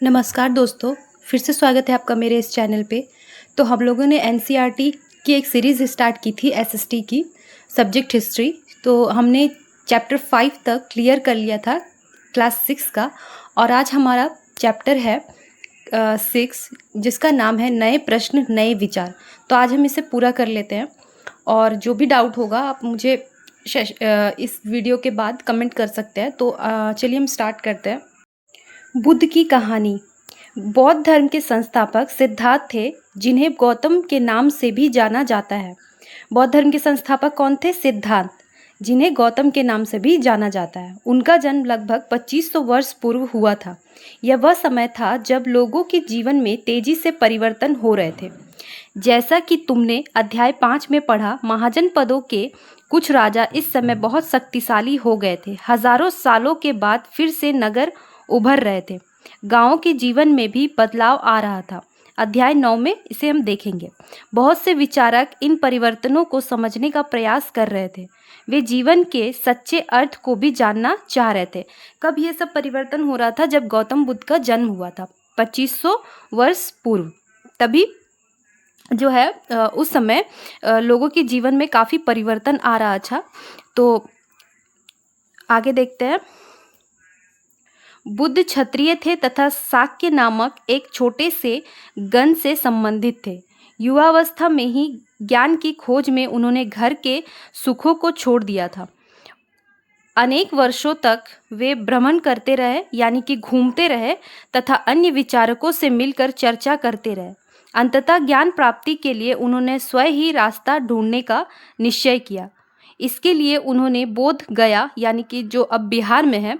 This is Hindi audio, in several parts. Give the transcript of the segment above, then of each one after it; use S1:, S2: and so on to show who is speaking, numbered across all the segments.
S1: नमस्कार दोस्तों, फिर से स्वागत है आपका मेरे इस चैनल पे। तो हम लोगों ने एनसीईआरटी की एक सीरीज़ स्टार्ट की थी एसएसटी की, सब्जेक्ट हिस्ट्री। तो हमने चैप्टर 5 तक क्लियर कर लिया था क्लास 6 का, और आज हमारा चैप्टर है 6, जिसका नाम है नए प्रश्न नए विचार। तो आज हम इसे पूरा कर लेते हैं, और जो भी डाउट होगा आप मुझे इस वीडियो के बाद कमेंट कर सकते हैं। तो चलिए हम स्टार्ट करते हैं। बुद्ध की कहानी। बौद्ध धर्म के संस्थापक सिद्धार्थ थे, जिन्हें गौतम के नाम से भी जाना जाता है। बौद्ध धर्म के संस्थापक कौन थे? सिद्धार्थ, जिन्हें गौतम के नाम से भी जाना जाता है। उनका जन्म लगभग 2500 वर्ष पूर्व हुआ था। यह वह समय था जब लोगों के जीवन में तेजी से परिवर्तन हो रहे थे। जैसा कि तुमने अध्याय 5 में पढ़ा, महाजन पदों के कुछ राजा इस समय बहुत शक्तिशाली हो गए थे। हजारों सालों के बाद फिर से नगर उभर रहे थे। गांवों के जीवन में भी बदलाव आ रहा था। अध्याय 9 में इसे हम देखेंगे। बहुत से विचारक इन परिवर्तनों को समझने का प्रयास कर रहे थे। वे जीवन के सच्चे अर्थ को भी जानना चाह रहे थे। कब यह सब परिवर्तन हो रहा था? जब गौतम बुद्ध का जन्म हुआ था 2500 वर्ष पूर्व। तभी जो है उस समय लोगों के जीवन में काफ़ी परिवर्तन आ रहा था। तो आगे देखते हैं। बुद्ध क्षत्रिय थे तथा शाक्य नामक एक छोटे से गण से संबंधित थे। युवावस्था में ही ज्ञान की खोज में उन्होंने घर के सुखों को छोड़ दिया था। अनेक वर्षों तक वे भ्रमण करते रहे, यानी कि घूमते रहे तथा अन्य विचारकों से मिलकर चर्चा करते रहे। अंततः ज्ञान प्राप्ति के लिए उन्होंने स्वयं ही रास्ता ढूंढने का निश्चय किया। इसके लिए उन्होंने बोध गया, यानी कि जो अब बिहार में है,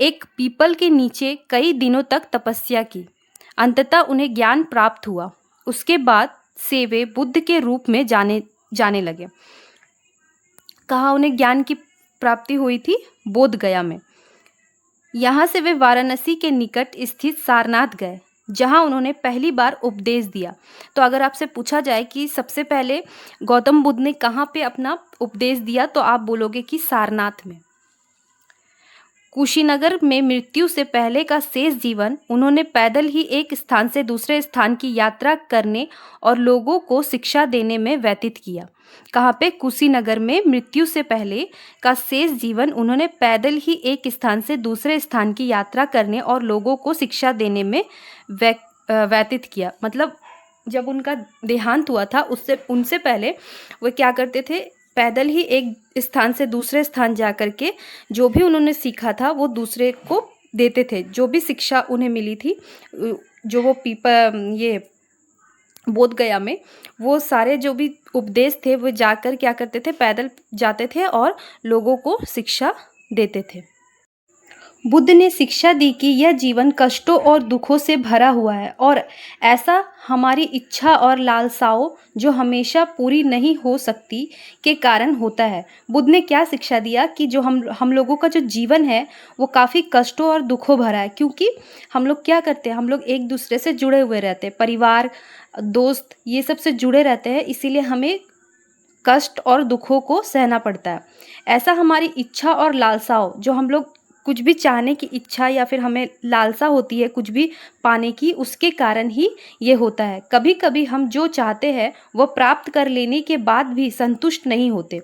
S1: एक पीपल के नीचे कई दिनों तक तपस्या की। अंततः उन्हें ज्ञान प्राप्त हुआ। उसके बाद से वे बुद्ध के रूप में जाने लगे। कहाँ उन्हें ज्ञान की प्राप्ति हुई थी? बोध गया में। यहाँ से वे वाराणसी के निकट स्थित सारनाथ गए, जहाँ उन्होंने पहली बार उपदेश दिया। तो अगर आपसे पूछा जाए कि सबसे पहले गौतम बुद्ध ने कहाँ पे अपना उपदेश दिया, तो आप बोलोगे कि सारनाथ में। कुशीनगर में मृत्यु से पहले का शेष जीवन उन्होंने पैदल ही एक स्थान से दूसरे स्थान की यात्रा करने और लोगों को शिक्षा देने में व्यतीत किया। कहाँ पे? कुशीनगर में मृत्यु से पहले का शेष जीवन उन्होंने पैदल ही एक स्थान से दूसरे स्थान की यात्रा करने और लोगों को शिक्षा देने में व्यतीत किया। मतलब जब उनका देहांत हुआ था उनसे पहले वो क्या करते थे? पैदल ही एक स्थान से दूसरे स्थान जा कर के जो भी उन्होंने सीखा था वो दूसरे को देते थे। जो भी शिक्षा उन्हें मिली थी, जो वो ये बोध गया में, वो सारे जो भी उपदेश थे वो जाकर क्या करते थे? पैदल जाते थे और लोगों को शिक्षा देते थे। बुद्ध ने शिक्षा दी कि यह जीवन कष्टों और दुखों से भरा हुआ है, और ऐसा हमारी इच्छा और लालसाओं जो हमेशा पूरी नहीं हो सकती के कारण होता है। बुद्ध ने क्या शिक्षा दिया कि जो हम लोगों का जो जीवन है वो काफ़ी कष्टों और दुखों भरा है, क्योंकि हम लोग क्या करते हैं? हम लोग एक दूसरे से जुड़े हुए रहते हैं, परिवार, दोस्त, ये सब से जुड़े रहते हैं, इसीलिए हमें कष्ट और दुखों को सहना पड़ता है। ऐसा हमारी इच्छा और लालसाओं, जो हम लोग कुछ भी चाहने की इच्छा या फिर हमें लालसा होती है कुछ भी पाने की, उसके कारण ही ये होता है। कभी कभी हम जो चाहते हैं वह प्राप्त कर लेने के बाद भी संतुष्ट नहीं होते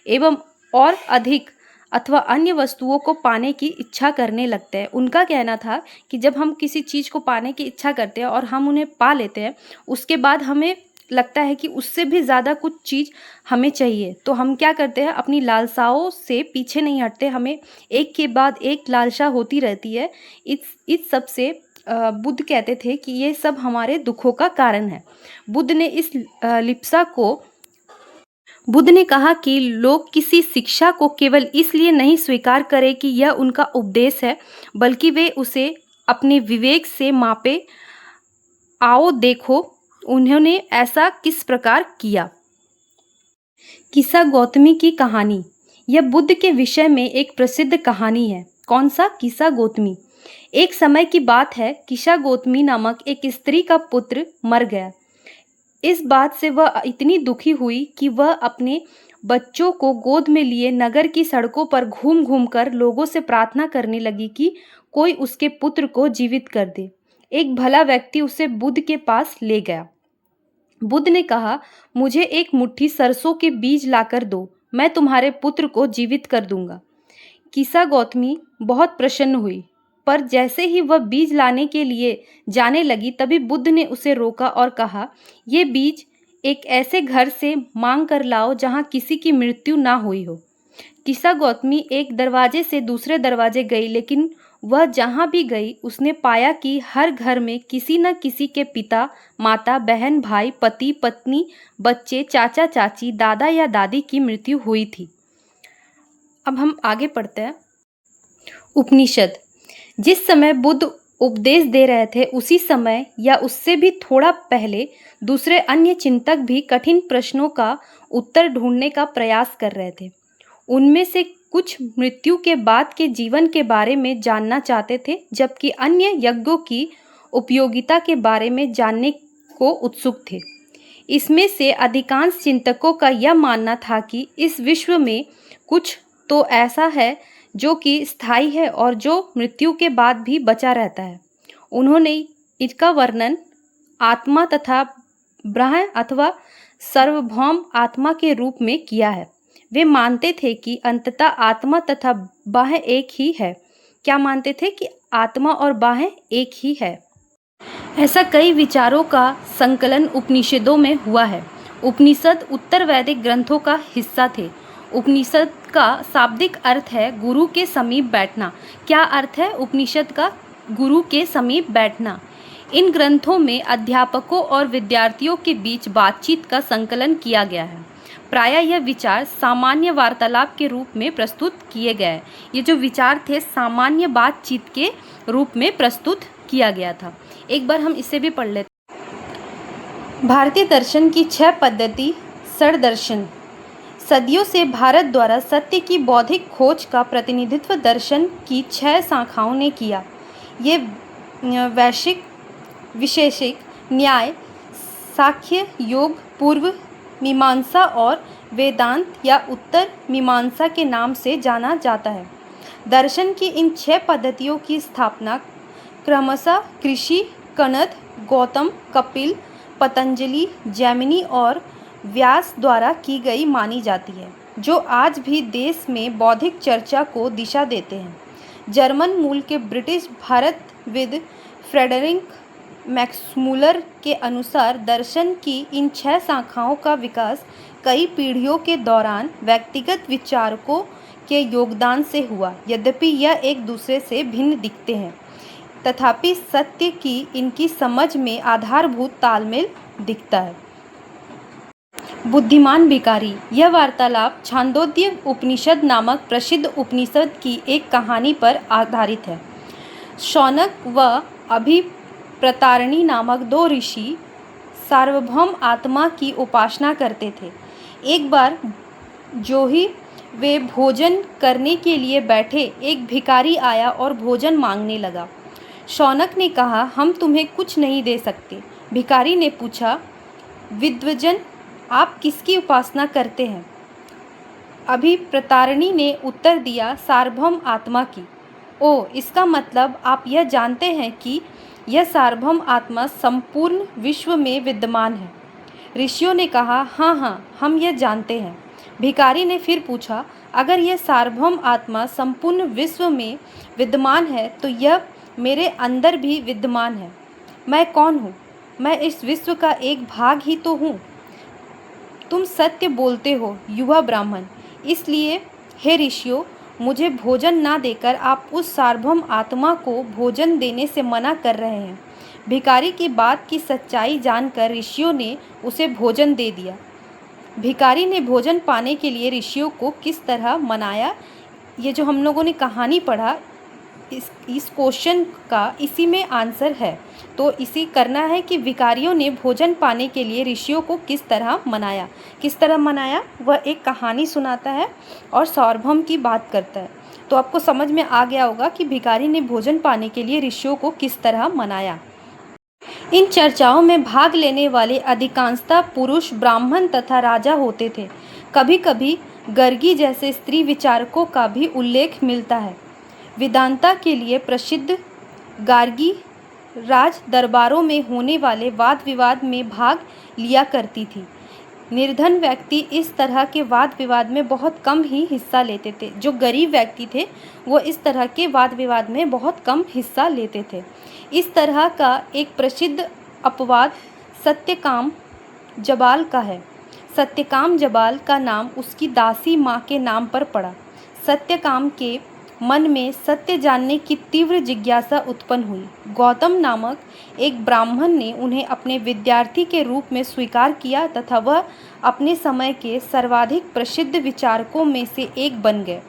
S1: एवं और अधिक अथवा अन्य वस्तुओं को पाने की इच्छा करने लगते हैं। उनका कहना था कि जब हम किसी चीज़ को पाने की इच्छा करते हैं और हम उन्हें पा लेते हैं, उसके बाद हमें लगता है कि उससे भी ज़्यादा कुछ चीज़ हमें चाहिए, तो हम क्या करते हैं? अपनी लालसाओं से पीछे नहीं हटते, हमें एक के बाद एक लालसा होती रहती है। इस सब से बुद्ध कहते थे कि ये सब हमारे दुखों का कारण है। बुद्ध ने इस लिप्सा को बुद्ध ने कहा कि लोग किसी शिक्षा को केवल इसलिए नहीं स्वीकार करें कि यह उनका उपदेश है, बल्कि वे उसे अपने विवेक से मापे। आओ देखो उन्होंने ऐसा किस प्रकार किया। किस्सा गौतमी की कहानी। यह बुद्ध के विषय में एक प्रसिद्ध कहानी है। कौन सा? किस्सा गौतमी। एक समय की बात है, किस्सा गौतमी नामक एक स्त्री का पुत्र मर गया। इस बात से वह इतनी दुखी हुई कि वह अपने बच्चों को गोद में लिए नगर की सड़कों पर घूम घूम कर लोगों से प्रार्थना करने लगी कि कोई उसके पुत्र को जीवित कर दे। एक भला व्यक्ति उसे बुद्ध के पास ले गया। बुद्ध ने कहा, मुझे एक मुट्ठी सरसों के बीज लाकर दो, मैं तुम्हारे पुत्र को जीवित कर दूंगा। कीसा गौतमी बहुत प्रसन्न हुई, पर जैसे ही वह बीज लाने के लिए जाने लगी तभी बुद्ध ने उसे रोका और कहा, ये बीज एक ऐसे घर से मांग कर लाओ जहाँ किसी की मृत्यु ना हुई हो। कीसा गौतमी एक दरवाजे से दूसरे दरवाजे गई, लेकिन वह जहाँ भी गई उसने पाया कि हर घर में किसी न किसी के पिता, माता, बहन, भाई, पति, पत्नी, बच्चे, चाचा, चाची, दादा या दादी की मृत्यु हुई थी। अब हम आगे पढ़ते हैं। उपनिषद। जिस समय बुद्ध उपदेश दे रहे थे उसी समय या उससे भी थोड़ा पहले दूसरे अन्य चिंतक भी कठिन प्रश्नों का उत्तर ढूंढने का प्रयास कर रहे थे। उनमें से कुछ मृत्यु के बाद के जीवन के बारे में जानना चाहते थे, जबकि अन्य यज्ञों की उपयोगिता के बारे में जानने को उत्सुक थे। इसमें से अधिकांश चिंतकों का यह मानना था कि इस विश्व में कुछ तो ऐसा है जो कि स्थायी है और जो मृत्यु के बाद भी बचा रहता है। उन्होंने इसका वर्णन आत्मा तथा ब्रह्म अथवा सार्वभौम आत्मा के रूप में किया है। वे मानते थे कि अंततः आत्मा तथा बाह्य एक ही है। क्या मानते थे? कि आत्मा और बाह्य एक ही है। ऐसा कई विचारों का संकलन उपनिषदों में हुआ है। उपनिषद उत्तर वैदिक ग्रंथों का हिस्सा थे। उपनिषद का शाब्दिक अर्थ है गुरु के समीप बैठना। क्या अर्थ है उपनिषद का? गुरु के समीप बैठना। इन ग्रंथों में अध्यापकों और विद्यार्थियों के बीच बातचीत का संकलन किया गया है। प्रायः यह विचार सामान्य वार्तालाप के रूप में प्रस्तुत किए गए। ये जो विचार थे सामान्य बातचीत के रूप में प्रस्तुत किया गया था। एक बार हम इसे भी पढ़ लेते। भारतीय दर्शन की 6 पद्धति षड्दर्शन। सदियों से भारत द्वारा सत्य की बौद्धिक खोज का प्रतिनिधित्व दर्शन की 6 शाखाओं ने किया। ये वैशिक, विशेषिक, न्याय, सांख्य, योग, पूर्व मीमांसा और वेदांत या उत्तर मीमांसा के नाम से जाना जाता है। दर्शन की इन 6 पद्धतियों की स्थापना क्रमशः ऋषि कणद, गौतम, कपिल, पतंजलि, जैमिनी और व्यास द्वारा की गई मानी जाती है, जो आज भी देश में बौद्धिक चर्चा को दिशा देते हैं। जर्मन मूल के ब्रिटिश भारतविद फ्रेडरिक मैक्समूलर के अनुसार दर्शन की इन 6 शाखाओं का विकास कई पीढ़ियों के दौरान व्यक्तिगत विचारकों के योगदान से हुआ। यद्यपि यह एक दूसरे से भिन्न दिखते हैं, तथापि सत्य की इनकी समझ में आधारभूत तालमेल दिखता है। बुद्धिमान भिखारी। यह वार्तालाप छांदोग्य उपनिषद नामक प्रसिद्ध उपनिषद की एक कहानी पर आधारित है। शौनक व अभिप्रतारिणी नामक 2 ऋषि सार्वभौम आत्मा की उपासना करते थे। एक बार जो ही वे भोजन करने के लिए बैठे, एक भिखारी आया और भोजन मांगने लगा। शौनक ने कहा, हम तुम्हें कुछ नहीं दे सकते। भिखारी ने पूछा, विद्वजन, आप किसकी उपासना करते हैं? अभिप्रतारिणी ने उत्तर दिया, सार्वभौम आत्मा की। ओ, इसका मतलब आप यह जानते हैं कि यह सार्वभौम आत्मा संपूर्ण विश्व में विद्यमान है। ऋषियों ने कहा, हाँ हाँ, हम यह जानते हैं। भिखारी ने फिर पूछा, अगर यह सार्वभौम आत्मा संपूर्ण विश्व में विद्यमान है तो यह मेरे अंदर भी विद्यमान है। मैं कौन हूँ? मैं इस विश्व का एक भाग ही तो हूँ। तुम सत्य बोलते हो, युवा ब्राह्मण। इसलिए हे ऋषियों, मुझे भोजन ना देकर आप उस सार्वभौम आत्मा को भोजन देने से मना कर रहे हैं। भिखारी की बात की सच्चाई जानकर ऋषियों ने उसे भोजन दे दिया। भिखारी ने भोजन पाने के लिए ऋषियों को किस तरह मनाया, ये जो हम लोगों ने कहानी पढ़ा, इस क्वेश्चन का इसी में आंसर है। तो इसी करना है कि भिखारियों ने भोजन पाने के लिए ऋषियों को किस तरह मनाया। किस तरह मनाया? वह एक कहानी सुनाता है और सार्वभौम की बात करता है। तो आपको समझ में आ गया होगा कि भिखारी ने भोजन पाने के लिए ऋषियों को किस तरह मनाया। इन चर्चाओं में भाग लेने वाले अधिकांशतः पुरुष, ब्राह्मण तथा राजा होते थे। कभी कभी गर्गी जैसे स्त्री विचारकों का भी उल्लेख मिलता है। वेदांता के लिए प्रसिद्ध गार्गी राज दरबारों में होने वाले वाद विवाद में भाग लिया करती थी। निर्धन व्यक्ति इस तरह के वाद विवाद में बहुत कम ही हिस्सा लेते थे। जो गरीब व्यक्ति थे वो इस तरह के वाद विवाद में बहुत कम हिस्सा लेते थे। इस तरह का एक प्रसिद्ध अपवाद सत्यकाम जबाल का है। सत्यकाम जबाल का नाम उसकी दासी माँ के नाम पर पड़ा। सत्यकाम के मन में सत्य जानने की तीव्र जिज्ञासा उत्पन्न हुई। गौतम नामक एक ब्राह्मण ने उन्हें अपने विद्यार्थी के रूप में स्वीकार किया तथा वह अपने समय के सर्वाधिक प्रसिद्ध विचारकों में से एक बन गए।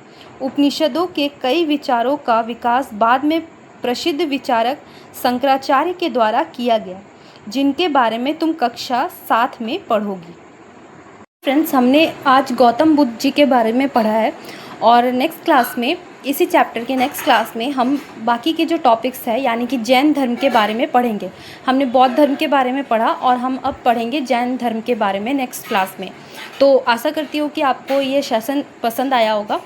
S1: उपनिषदों के कई विचारों का विकास बाद में प्रसिद्ध विचारक शंकराचार्य के द्वारा किया गया, जिनके बारे में तुम कक्षा 7 में पढ़ोगी। फ्रेंड्स, हमने आज गौतम बुद्ध जी के बारे में पढ़ा है और नेक्स्ट क्लास में, इसी चैप्टर के नेक्स्ट क्लास में हम बाकी के जो टॉपिक्स हैं यानी कि जैन धर्म के बारे में पढ़ेंगे। हमने बौद्ध धर्म के बारे में पढ़ा और हम अब पढ़ेंगे जैन धर्म के बारे में नेक्स्ट क्लास में। तो आशा करती हूँ कि आपको ये सेशन पसंद आया होगा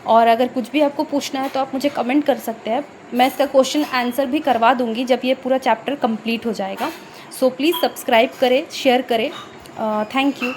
S1: और अगर कुछ भी आपको पूछना है तो आप मुझे कमेंट कर सकते हैं। मैं इसका क्वेश्चन आंसर भी करवा दूँगी जब ये पूरा चैप्टर कंप्लीट हो जाएगा। सो प्लीज़ सब्सक्राइब करें, शेयर करें। Thank you.